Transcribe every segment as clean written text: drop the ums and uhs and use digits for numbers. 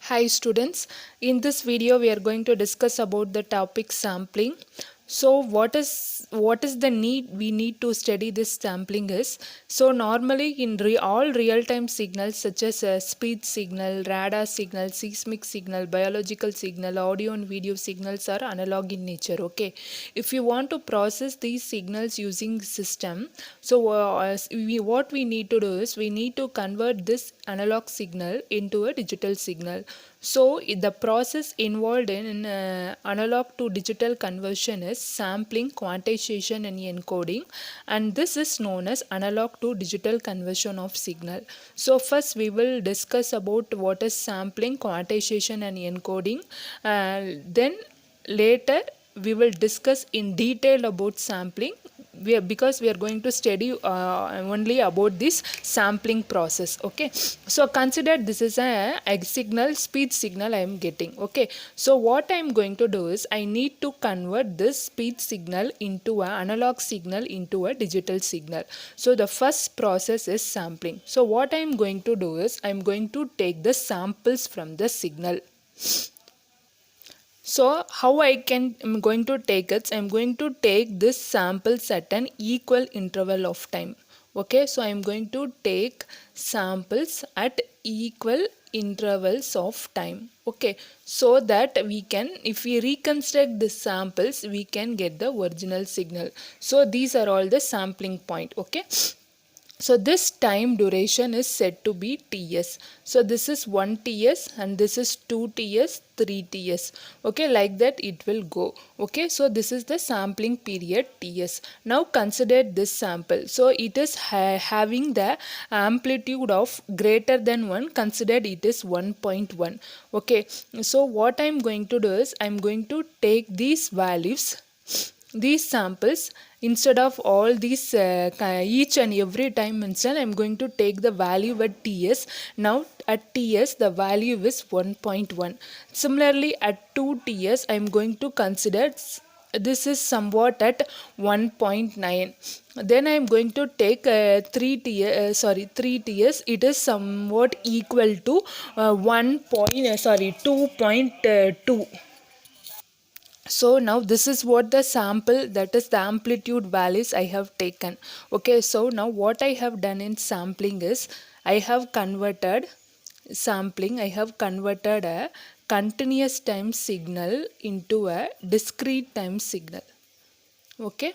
Hi students, in this video we are going to discuss about the topic sampling. So what is the need we need to study this sampling is, so normally in all real time signals such as speech signal, radar signal, seismic signal, biological signal, audio and video signals are analog in nature. Okay, if you want to process these signals using system, so what we need to do is we need to convert this analog signal into a digital signal. So the process involved in analog to digital conversion is sampling, quantization and encoding, and this is known as analog to digital conversion of signal. So first we will discuss about what is sampling, quantization and encoding, then later we will discuss in detail about sampling, because we are going to study only about this sampling process. Okay, so consider this is a signal, speech signal I am getting. Okay, so what I am going to do is I need to convert this speech signal into an analog signal into a digital signal. So the first process is sampling. So what I am going to do is I am going to take the samples from the signal. So how I'm going to take it, I'm going to take this samples at an equal interval of time. Okay, so I'm going to take samples at equal intervals of time. Okay, so that we can, if we reconstruct the samples, we can get the original signal. So these are all the sampling point. Okay, so this time duration is said to be Ts. So this is 1 Ts and this is 2 Ts, 3 Ts. Okay, like that it will go. Okay, so this is the sampling period Ts. Now consider this sample. So it is having the amplitude of greater than 1. Considered it is 1.1. Okay, so what I am going to do is I am going to take these values, these samples, instead of all these each and every time instant I'm going to take the value at Ts. Now at Ts the value is 1.1. Similarly at 2 Ts I'm going to consider this is somewhat at 1.9. Then I am going to take 3 Ts, it is somewhat equal to 2.2. So now this is what the sample, that is the amplitude values I have taken. Okay, so now what I have done in sampling is I have converted a continuous time signal into a discrete time signal. Okay,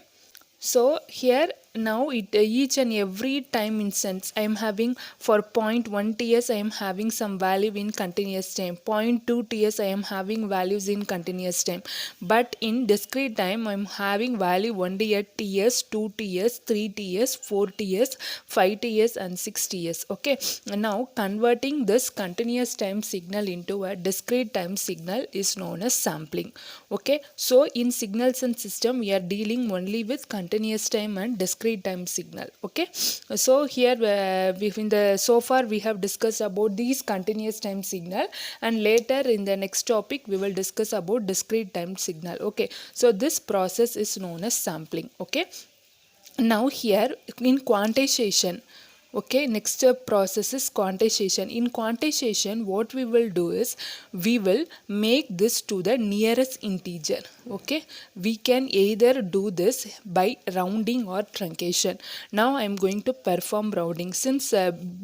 so here now each and every time instance I am having for 0.1 ts I am having some value in continuous time, 0.2 ts I am having values in continuous time, but in discrete time I am having value only at ts, 2 ts, 3 ts, 4 ts, 5 ts and 6 ts. Okay, now converting this continuous time signal into a discrete time signal is known as sampling. Okay, so in signals and system we are dealing only with continuous time and discrete time signal. Okay, so here so far we have discussed about these continuous time signal, and later in the next topic we will discuss about discrete time signal. Okay, so this process is known as sampling. Okay, now here in quantization, okay, next process is quantization. In quantization what we will do is we will make this to the nearest integer. Okay, we can either do this by rounding or truncation. Now I am going to perform rounding, since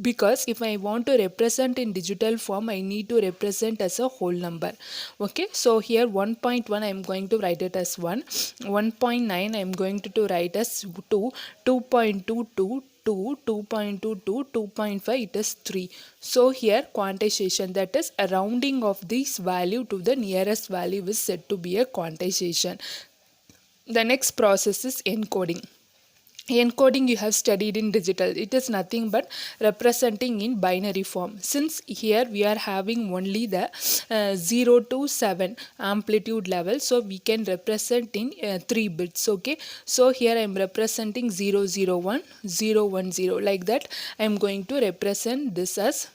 because if I want to represent in digital form I need to represent as a whole number. Okay, so here 1.1 I am going to write it as 1, 1.9 I am going to write as 2, 2.22, 2.22, 2.5 it is 3. So here quantization, that is a rounding of this value to the nearest value, is said to be a quantization. The next process is encoding. Encoding you have studied in digital. It is nothing but representing in binary form. Since here we are having only the 0 to 7 amplitude level, so we can represent in 3 bits. Okay, so here I am representing 001, 010, like that I am going to represent this as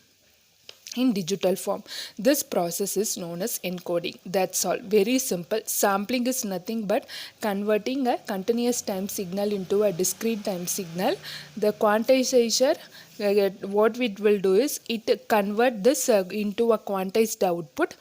in digital form. This process is known as encoding. That's all. Very simple. Sampling is nothing but converting a continuous time signal into a discrete time signal. The quantizer, what it will do is it convert this into a quantized output.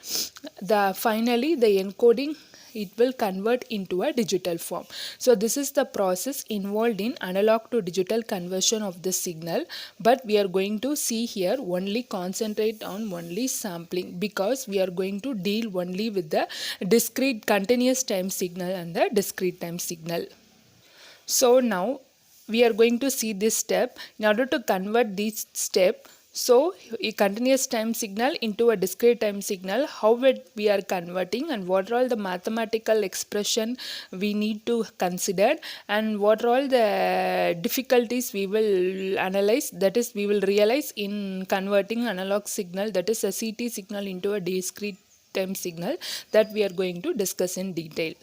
The finally the encoding, it will convert into a digital form. So this is the process involved in analog to digital conversion of the signal, but we are going to see here only concentrate on only sampling, because we are going to deal only with the discrete continuous time signal and the discrete time signal. So now we are going to see this step. In order to convert this step, so a continuous time signal into a discrete time signal, how we are converting, and what are all the mathematical expression we need to consider, and what are all the difficulties we will analyze, that is we will realize in converting analog signal, that is a CT signal, into a discrete time signal, that we are going to discuss in detail.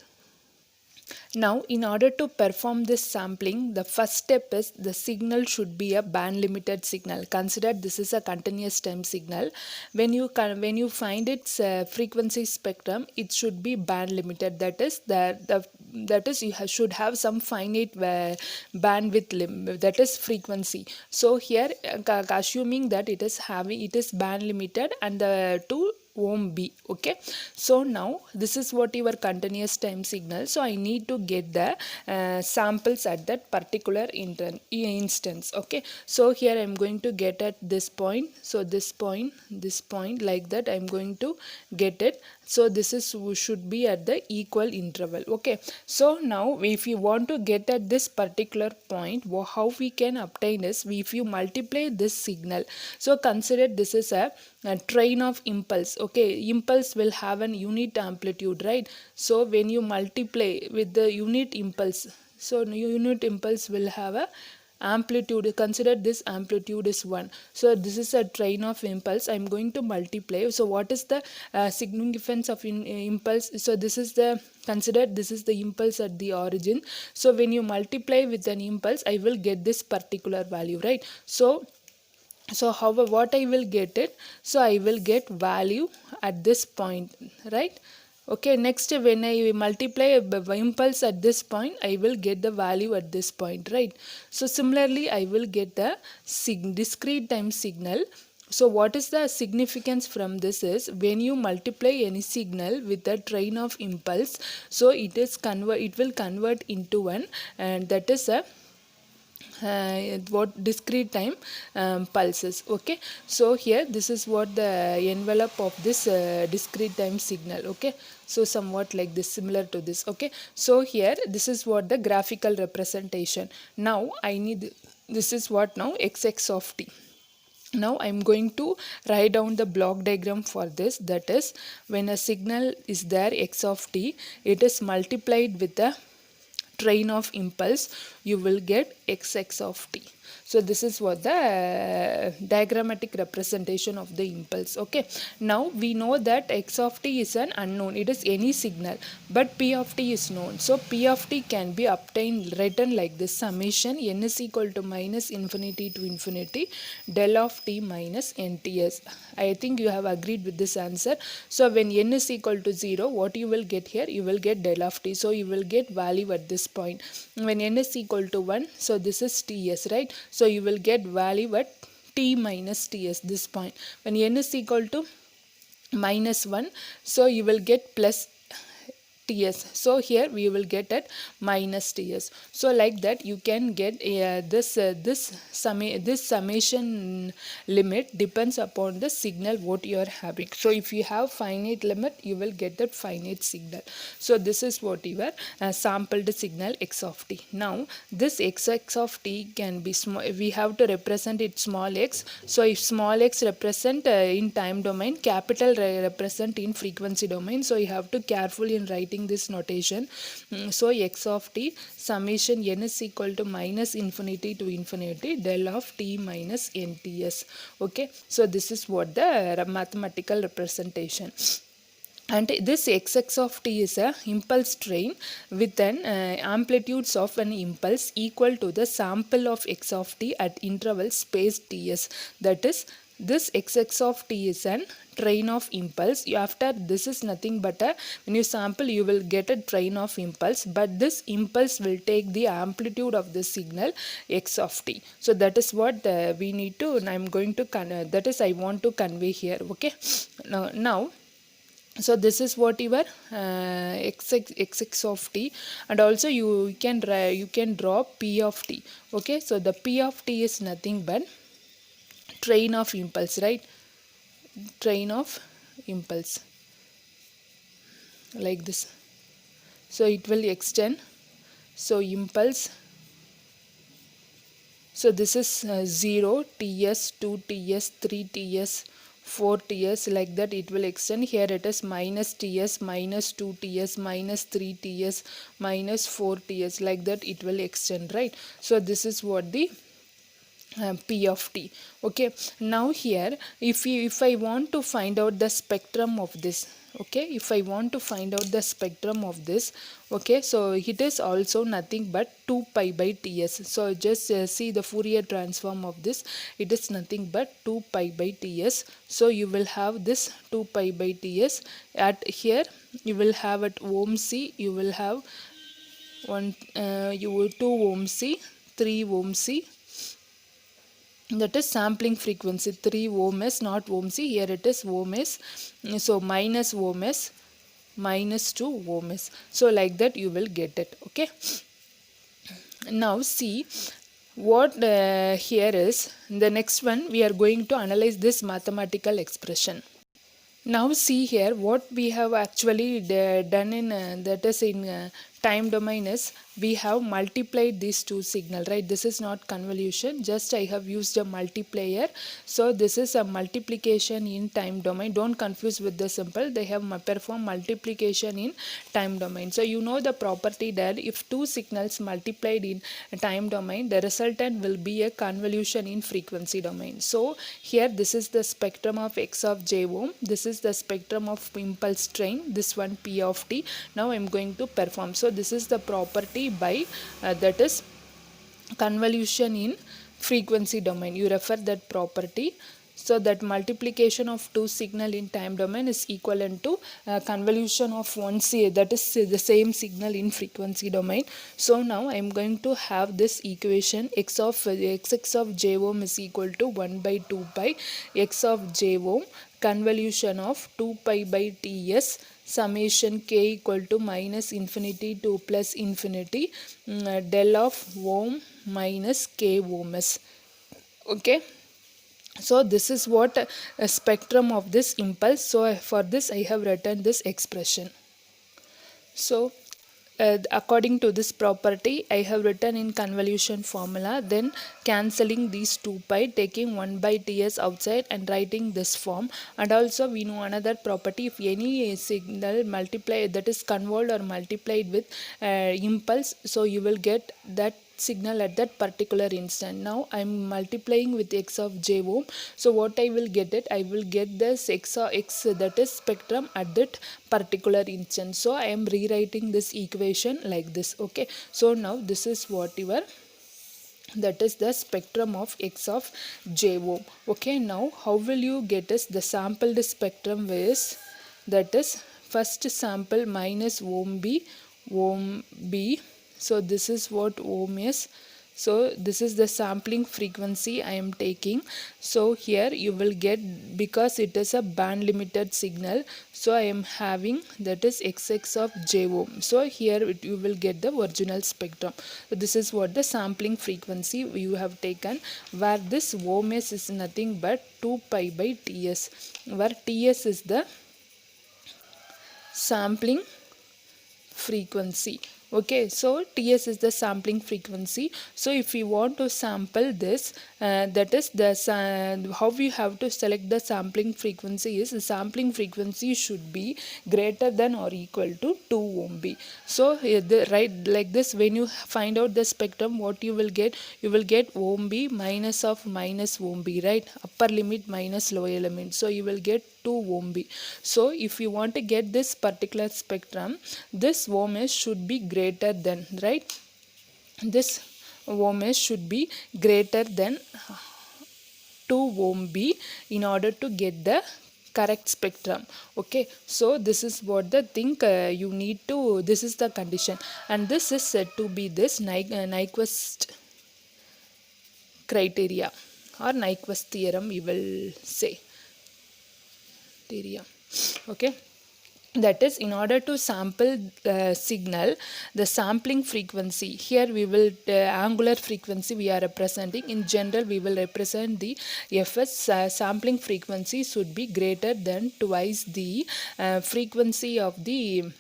Now, in order to perform this sampling, the first step is the signal should be a band limited signal. Consider this is a continuous time signal. When you find its frequency spectrum, it should be band limited. That is you should have some finite bandwidth limit, that is frequency. So here, assuming that it is band limited and the two ohm B. Okay, so now this is what your continuous time signal. So I need to get the samples at that particular instance. Okay, so here I am going to get at this point. So this point, like that I am going to get it. So this is should be at the equal interval. Okay, so now if you want to get at this particular point, how we can obtain is, if you multiply this signal. So consider this is a train of impulse. Okay, impulse will have an unit amplitude, right? So when you multiply with the unit impulse, so unit impulse will have a amplitude. Consider this amplitude is 1. So this is a train of impulse. I am going to multiply. So what is the significance of impulse? So this is the, consider this is the impulse at the origin. So when you multiply with an impulse, I will get this particular value, right? So however, what I will get it? So I will get value at this point, right? Okay, next when I multiply impulse at this point, I will get the value at this point, right? So similarly, I will get the discrete time signal. So what is the significance from this is, when you multiply any signal with a train of impulse, so it will convert into one, and that is a what discrete time pulses. Okay, so here this is what the envelope of this discrete time signal. Okay, so somewhat like this, similar to this. Okay, so here this is what the graphical representation. Now I need, this is what now xx of t. Now I am going to write down the block diagram for this. That is, when a signal is there x of t, it is multiplied with the train of impulse, you will get xx of t. So this is what the diagrammatic representation of the impulse. Okay, now we know that x of t is an unknown, it is any signal, but p of t is known. So p of t can be obtained, written like this: summation n is equal to minus infinity to infinity del of t minus nts. I think you have agreed with this answer. So when n is equal to 0, what you will get here? You will get del of t. So you will get value at this point. When n is equal to 1, so this is ts, right? So you will get value at t minus ts, this point. When n is equal to minus 1, so you will get plus ts. So here we will get at minus ts. So like that you can get this summation limit depends upon the signal what you are having. So if you have finite limit, you will get that finite signal. So this is what your sampled signal x of t. Now this xx of t can be small. We have to represent it small x. So if small x represent in time domain, capital represent in frequency domain. So you have to carefully in writing this notation. So x of t summation n is equal to minus infinity to infinity del of t minus nts. Okay, so this is what the mathematical representation. And this xx of t is a impulse train with an amplitudes of an impulse equal to the sample of x of t at interval space ts. That is this xx of t is an train of impulse. After this is nothing but a, when you sample you will get a train of impulse, but this impulse will take the amplitude of the signal x of t. So that is what we need to, and I'm going to that is I want to convey here. Okay, now so this is what your xx of t, and also you can draw p of t. Okay, so the p of t is nothing but train of impulse, right? Train of impulse, like this. So it will extend, so impulse, so this is 0 ts, 2 ts, 3 ts, 4 ts, like that it will extend. Here it is minus ts, minus 2 ts, minus 3 ts, minus 4 ts, like that it will extend, right? So this is what the p of t. Okay, now here if I want to find out the spectrum of this, okay, if I want to find out the spectrum of this, okay, so it is also nothing but 2 pi by ts. So just see the Fourier transform of this, it is nothing but 2 pi by ts. So you will have this 2 pi by ts. At here you will have at ohm c, you will have 2 ohm c, 3 ohm c, that is sampling frequency. 3 ohm s, not ohm c, here it is ohm s. So minus ohm s, minus 2 ohm s. So like that you will get it. Okay, now see what here is the next one. We are going to analyze this mathematical expression. Now see here what we have actually done in that is in time domain is we have multiplied these two signal, right? This is not convolution, just I have used a multiplier. So this is a multiplication in time domain. Don't confuse with the simple. They have performed multiplication in time domain. So you know the property that if two signals multiplied in time domain, the resultant will be a convolution in frequency domain. So here this is the spectrum of x of j ohm. This is the spectrum of impulse train, this one p of t. Now I am going to perform. So this is the property by that is convolution in frequency domain. You refer that property. So that multiplication of two signal in time domain is equivalent to convolution of one that is the same signal in frequency domain. So now I am going to have this equation x of j ohm is equal to 1 by 2 pi x of j ohm convolution of 2 pi by ts summation k equal to minus infinity to plus infinity del of ohm minus k ohms. Okay, so this is what a spectrum of this impulse. So for this I have written this expression. So according to this property I have written in convolution formula, then cancelling these 2 pi, taking 1 by ts outside and writing this form. And also we know another property, if any signal multiply that is convolved or multiplied with impulse, so you will get that signal at that particular instant. Now I am multiplying with x of j ohm. So what I will get it, I will get this x that is spectrum at that particular instant. So I am rewriting this equation like this. Okay, so now this is what your, that is the spectrum of x of j ohm. Okay, now how will you get us the sampled spectrum is, that is first sample minus ohm b. So this is what ohm is. So this is the sampling frequency I am taking. So here you will get, because it is a band limited signal, so I am having that is xx of j ohm. So here you will get the original spectrum. So this is what the sampling frequency you have taken, where this ohm is nothing but 2 pi by ts, where ts is the sampling frequency. Okay, so ts is the sampling frequency. So if we want to sample this, that is the how we have to select the sampling frequency is, the sampling frequency should be greater than or equal to 2 ohm b. So right like this, when you find out the spectrum, what you will get, you will get ohm b minus of minus ohm b, right? Upper limit minus lower limit. So you will get 2 ohm b. So if you want to get this particular spectrum, this ohm should be greater than, right? This ohm should be greater than 2 ohm B in order to get the correct spectrum. Okay, so this is what the thing you need to, this is the condition, and this is said to be this Nyquist criteria or Nyquist theorem, we will say theorem. Okay, that is, in order to sample signal, the sampling frequency, here we will angular frequency we are representing. In general, we will represent the fs sampling frequency should be greater than twice the frequency of the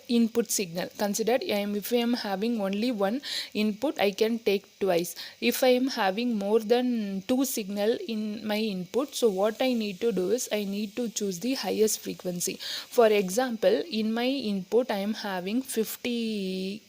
input signal. Consider if I am having only one input, I can take twice. If I am having more than 2 signal in my input, so what I need to do is I need to choose the highest frequency. For example, in my input I am having 50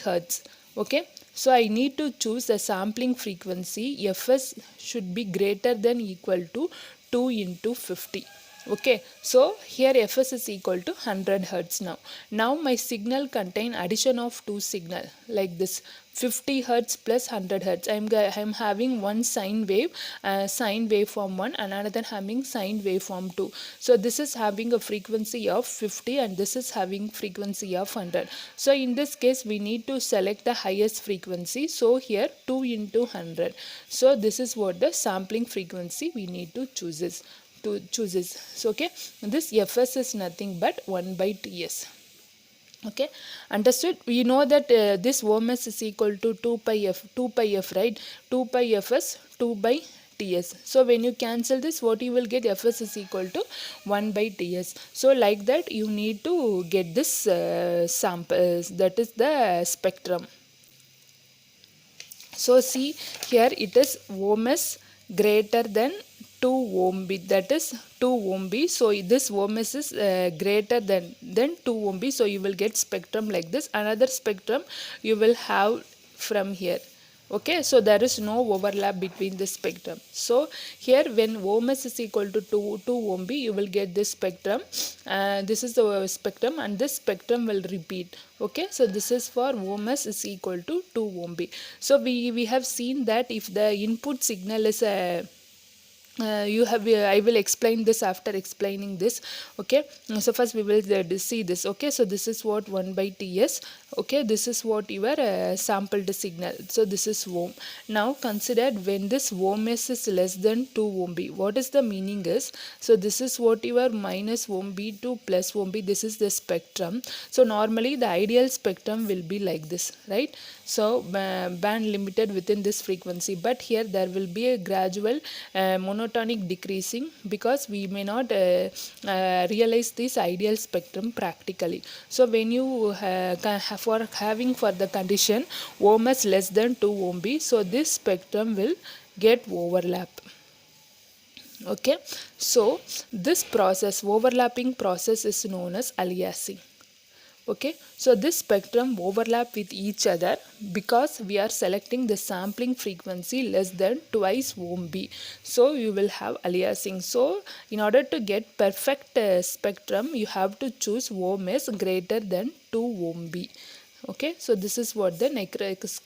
hertz. Okay, so I need to choose the sampling frequency fs should be greater than equal to 2 into 50. Okay, so here fs is equal to 100 hertz. Now my signal contain addition of 2 signal like this, 50 hertz plus 100 hertz. I'm having one sine waveform 1 and another having sine waveform 2. So this is having a frequency of 50 and this is having frequency of 100. So in this case we need to select the highest frequency. So here 2 into 100. So this is what the sampling frequency we need to choose is. So okay, this fs is nothing but 1 by Ts. Okay, understood? We know that this ohms is equal to 2 pi f, right? 2 pi fs 2 by Ts. So when you cancel this, what you will get, fs is equal to 1 by Ts. So like that you need to get this sample, that is the spectrum. So see here, it is ohms greater than 2 ohm B, that is 2 ohm B. So this ohms is greater than 2 ohm B. So you will get spectrum like this. Another spectrum you will have from here. Okay, so there is no overlap between this spectrum. So here when ohms is equal to 2 ohm B, you will get this spectrum. This is the spectrum and this spectrum will repeat. Okay, so this is for ohms is equal to 2 ohm B. So we have seen that if the input signal is a I will explain this after explaining this. Okay, so first we will see this. Okay, so this is what 1 by Ts. Okay, this is what your sampled signal. So this is ohm. Now consider when this ohms is less than 2 ohm B, what is the meaning is, so this is what your minus ohm B to plus ohm B, this is the spectrum. So normally the ideal spectrum will be like this, right? So band limited within this frequency, but here there will be a gradual monotonic decreasing because we may not realize this ideal spectrum practically. So when you for the condition ohms less than 2 ohm B, so this spectrum will get overlap. Okay, so this process, overlapping process, is known as aliasing. Okay, so this spectrum overlap with each other because we are selecting the sampling frequency less than twice ohm B. So you will have aliasing. So in order to get perfect spectrum, you have to choose ohms greater than 2 ohm B. Okay, so this is what the Nyquist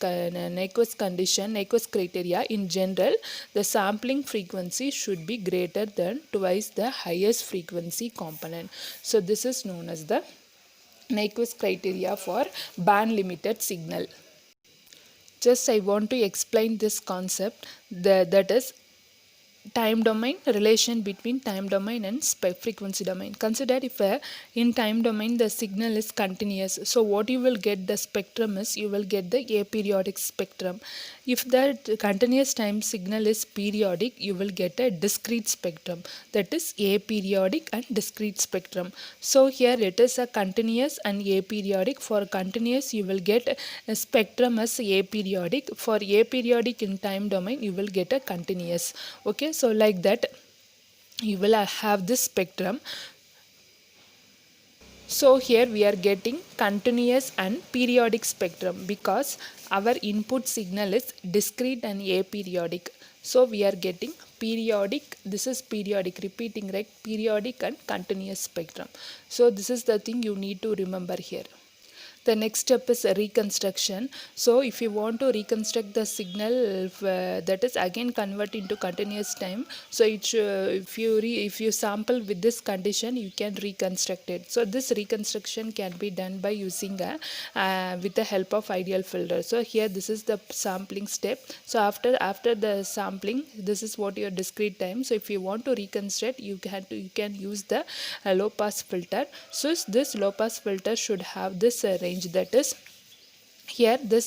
condition, Nyquist criteria. In general, the sampling frequency should be greater than twice the highest frequency component. So this is known as the Nyquist criteria for band limited signal. Just I want to explain this concept, that is time domain, relation between time domain and frequency domain. Consider if in time domain the signal is continuous, so what you will get the spectrum is, you will get the aperiodic spectrum. If the continuous time signal is periodic, you will get a discrete spectrum, that is aperiodic and discrete spectrum. So here it is a continuous and aperiodic. For continuous you will get a spectrum as aperiodic. For aperiodic in time domain you will get a continuous. Okay, so like that you will have this spectrum. So here we are getting continuous and periodic spectrum because our input signal is discrete and aperiodic. So we are getting periodic, this is periodic, repeating, right? Periodic and continuous spectrum. So this is the thing you need to remember here. The next step is reconstruction. So if you want to reconstruct the signal, that is again convert into continuous time. So if you sample with this condition, you can reconstruct it. So this reconstruction can be done by using with the help of ideal filter. So here this is the sampling step. So after the sampling, this is what your discrete time. So if you want to reconstruct, you can use the low pass filter. So this low pass filter should have this range, that is here this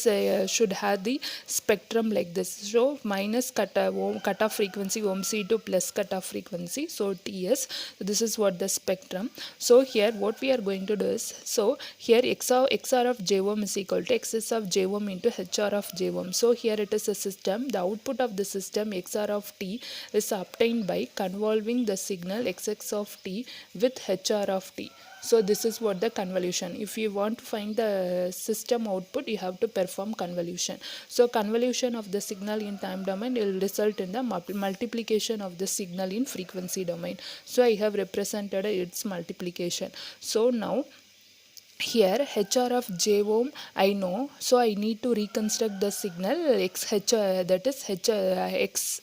should have the spectrum like this. So minus cutoff frequency OMC to plus cutoff frequency, so TS. So this is what the spectrum. So here what we are going to do is, so here XR of J ohm is equal to XS of J ohm into HR of J ohm. So here it is a system. The output of the system XR of T is obtained by convolving the signal XX of T with HR of T. So this is what the convolution. If you want to find the system output, you have to perform convolution. So convolution of the signal in time domain will result in the multiplication of the signal in frequency domain. So I have represented its multiplication. So now here HR of J ohm I know, so I need to reconstruct the signal that is X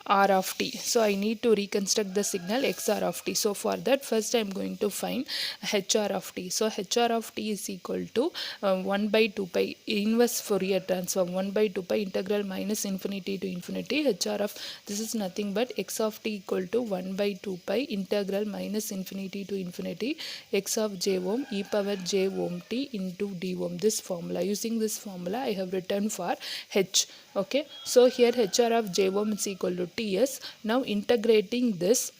R of T. So I need to reconstruct the signal XR of T. So for that, first I am going to find HR of T. So HR of T is equal to 1 by 2 pi inverse Fourier transform, 1 by 2 pi integral minus infinity to infinity. HR of this is nothing but X of T equal to 1 by 2 pi integral minus infinity to infinity X of J ohm e power J ohm T into D ohm. This formula, using this formula I have written for H. Okay, so here HR of J ohm is equal to TS. Now integrating this,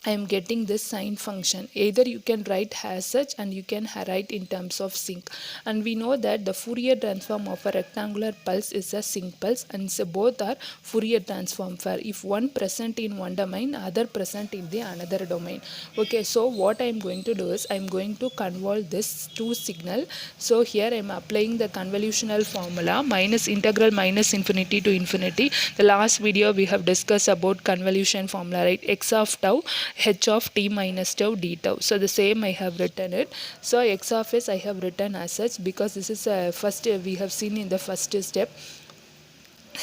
I am getting this sine function. Either you can write as such and you can write in terms of sinc. And we know that the Fourier transform of a rectangular pulse is a sinc pulse, and so both are Fourier transform for if one present in one domain, other present in the another domain. Okay, so what I am going to do is I am going to convolve this two signal. So here I am applying the convolutional formula minus integral minus infinity to infinity. The last video we have discussed about convolution formula, right? X of tau H of T minus tau d tau. So the same I have written it. So X of S I have written as such because this is first we have seen in the first step.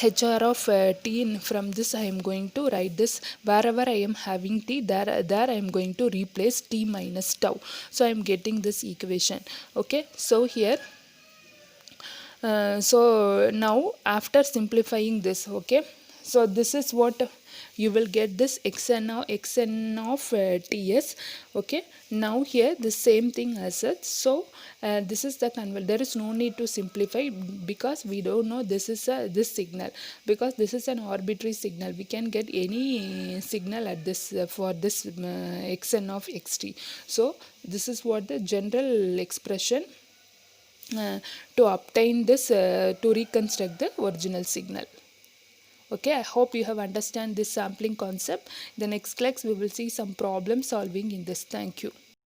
HR of T, from this I am going to write this, wherever I am having T, there I am going to replace T minus tau. So I am getting this equation. Okay, so here so now after simplifying this, okay, so this is what you will get, this xn of TS. Okay, now here the same thing as such. So this is the there is no need to simplify because we don't know this is this signal, because this is an arbitrary signal. We can get any signal at this for this xn of xt. So this is what the general expression to obtain this to reconstruct the original signal. Okay, I hope you have understand this sampling concept. The next class we will see some problem solving in this. Thank you.